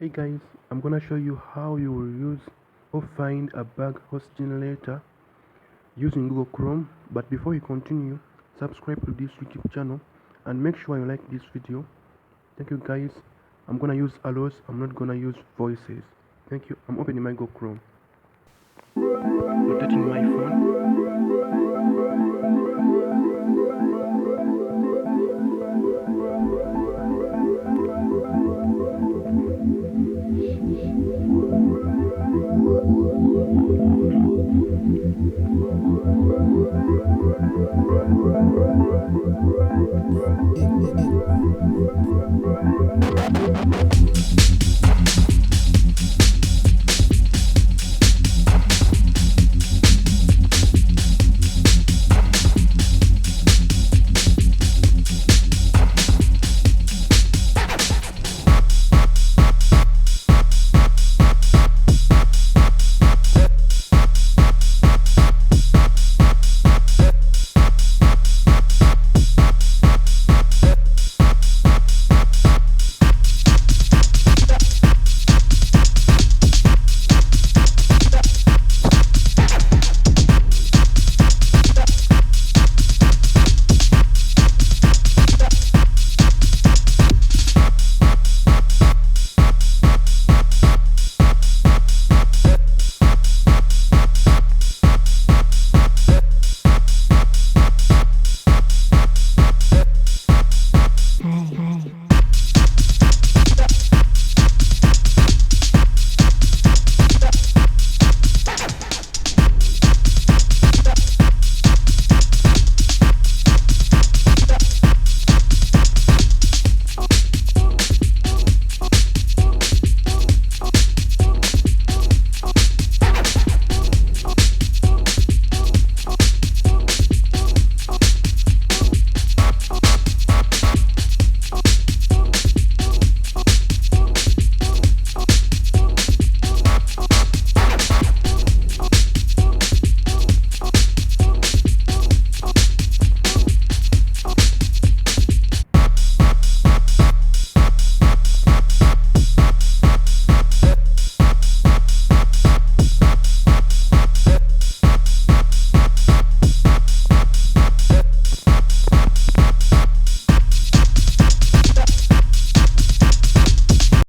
Hey guys, I'm gonna show you how you will use or find a bug host generator using Google Chrome. But before you continue, subscribe to this YouTube channel and make sure you like this video. Thank you guys. I'm gonna use allos, I'm not gonna use voices. Thank you. I'm opening my Google Chrome, rotating my phone.